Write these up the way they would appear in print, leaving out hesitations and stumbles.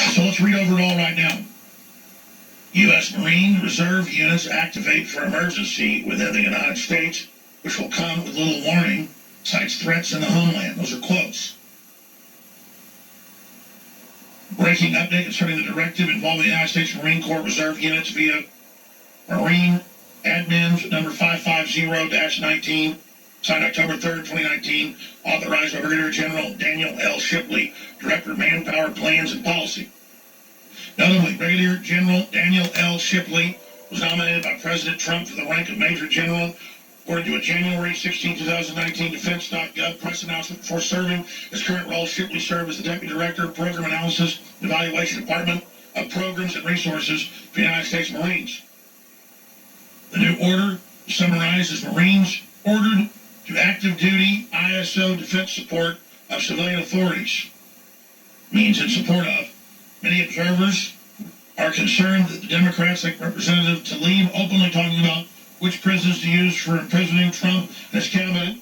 So let's read over it all right now. U.S. Marine Reserve units activate for emergency within the United States, which will come with little warning, cites threats in the homeland. Those are quotes. Breaking update concerning the directive involving the United States Marine Corps Reserve units via Marine Admin number 550-19, signed October 3rd, 2019, authorized by Brigadier General Daniel L. Shipley, Director of Manpower Plans and Policy. Notably, Brigadier General Daniel L. Shipley was nominated by President Trump for the rank of Major General, according to a January 16, 2019 Defense.gov press announcement. Before serving his current role, Shipley served as the Deputy Director of Program Analysis and Evaluation Department of Programs and Resources for the United States Marines. The new order summarizes Marines ordered to active duty ISO defense support of civilian authorities. Means in support of. Many observers are concerned that the Democrats, like Representative Tlaib, openly talking about which prisons to use for imprisoning Trump and his cabinet,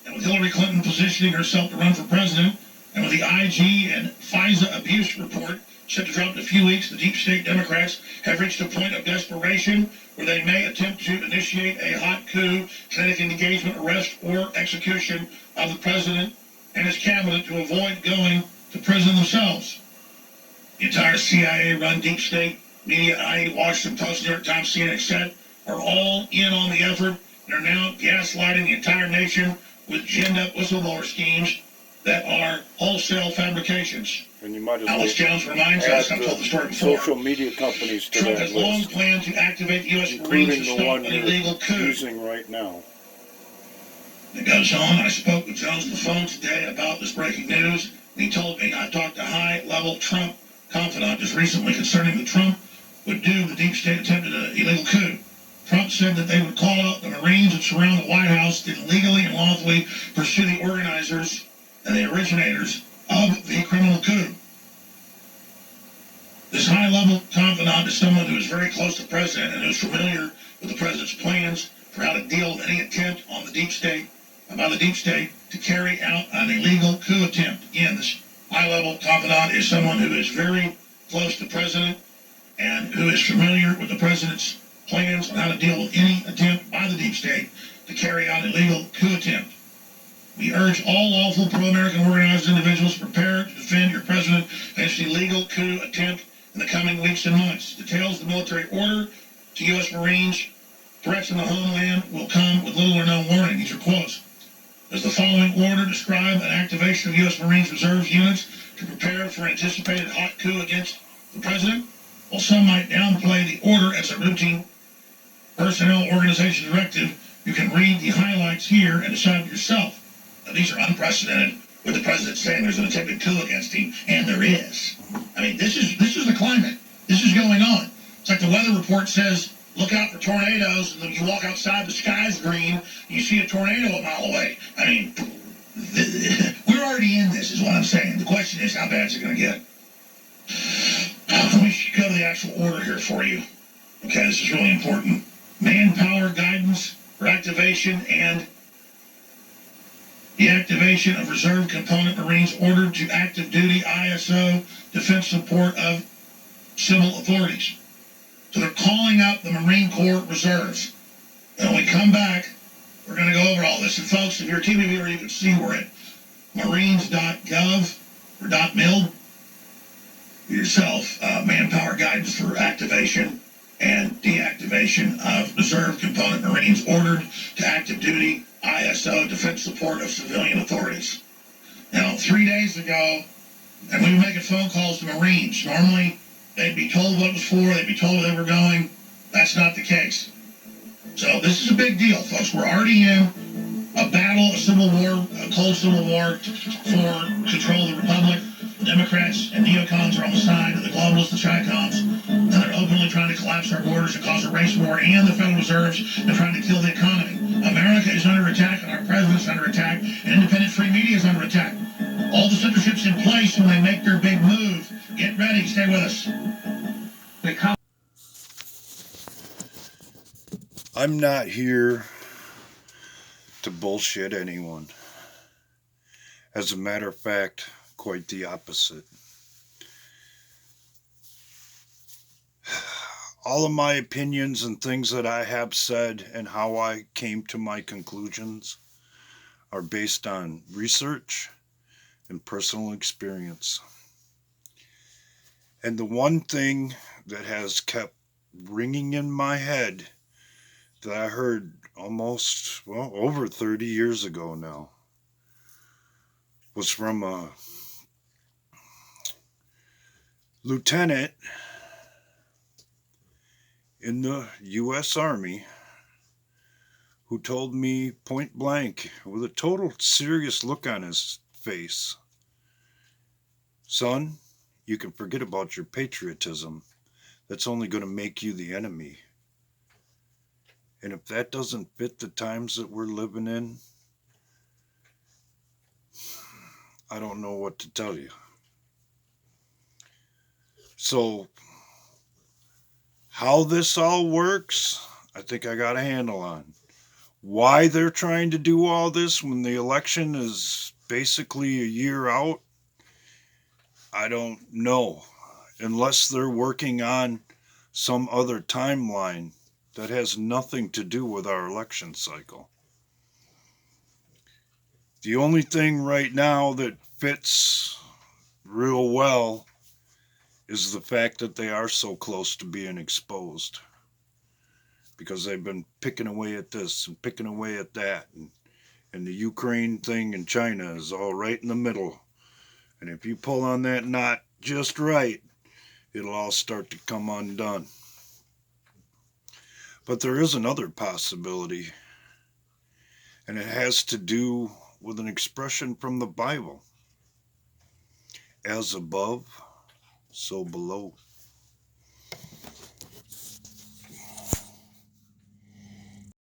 and with Hillary Clinton positioning herself to run for president, and with the IG and FISA abuse report set to drop in a few weeks, the deep state Democrats have reached a point of desperation where they may attempt to initiate a hot coup, kinetic engagement, arrest, or execution of the president and his cabinet to avoid going to prison themselves. The entire CIA-run deep state media, i.e. Washington Post, New York Times, CNN, etc., are all in on the effort and are now gaslighting the entire nation with ginned-up whistleblower schemes that are wholesale fabrications. And you might as Alex Jones reminds us, I've told the story before, social media companies to Trump that has long list, planned to activate the U.S. Marines to including the stop one an you're illegal coup. using right now. It goes on. I spoke with Jones on the phone today about this breaking news. He told me I talked to high-level Trump confidant just recently concerning that Trump would do the deep state attempted an illegal coup. Trump said that they would call out the Marines that surround the White House to legally and lawfully pursue the organizers and the originators of the criminal coup. This high-level confidant is someone who is very close to the president and who is familiar with the president's plans for how to deal with any attempt on the deep state, by the deep state, to carry out an illegal coup attempt. Again, this high-level confidant is someone who is very close to the president and who is familiar with the president's plans on how to deal with any attempt by the deep state to carry out an illegal coup attempt. We urge all lawful pro-American organized individuals to prepare to defend your president against the illegal coup attempt in the coming weeks and months. Details of the military order to U.S. Marines, threats in the homeland will come with little or no warning. These are quotes. Does the following order describe an activation of U.S. Marines Reserve units to prepare for an anticipated hot coup against the president? Well, some might downplay the order as a routine personnel organization directive. You can read the highlights here and decide for yourself. Now, these are unprecedented, with the president saying there's an attempted coup against him, and there is. I mean, this is the climate. This is going on. It's like the weather report says, look out for tornadoes, and then you walk outside, the sky's green, and you see a tornado a mile away. I mean, we're already in this, is what I'm saying. The question is, how bad is it going to get? Let me go to the actual order here for you. Okay, this is really important. Manpower guidance for activation and the activation of reserve component Marines ordered to active duty ISO defense support of civil authorities. So they're calling out the Marine Corps reserves. And when we come back, we're going to go over all this. And folks, if you're a TV viewer, you can see we're at marines.gov or .mil. Yourself, manpower guidance for activation and deactivation of reserve component Marines ordered to active duty ISO defense support of civilian authorities. Now, 3 days ago, and we were making phone calls to Marines. Normally, they'd be told what it was for, they'd be told where they were going. That's not the case. So this is a big deal, folks. We're already in a battle, a civil war, a cold civil war for control of the republic. The Democrats and neocons are on the side of the globalists, the Chi-coms, and they're openly trying to collapse our borders and cause a race war, and the Federal Reserves are trying to kill the economy. America is under attack, and our president's under attack, and independent free media is under attack. All the censorship's in place when they make their big move. Get ready. Stay with us. I'm not here to bullshit anyone. As a matter of fact, quite the opposite. all of my opinions and things that I have said and how I came to my conclusions are based on research and personal experience. And the one thing that has kept ringing in my head that I heard almost, well, over 30 years ago now was from a lieutenant in the U.S. Army who told me point blank, with a total serious look on his face, son, you can forget about your patriotism. That's only going to make you the enemy. And if that doesn't fit the times that we're living in, I don't know what to tell you. So, how this all works, I think I got a handle on. Why they're trying to do all this when the election is basically a year out, I don't know. Unless they're working on some other timeline that has nothing to do with our election cycle. The only thing right now that fits real well is the fact that they are so close to being exposed. Because they've been picking away at this and picking away at that. And the Ukraine thing in China is all right in the middle. And if you pull on that knot just right, it'll all start to come undone. But there is another possibility, and it has to do with an expression from the Bible. As above, so below.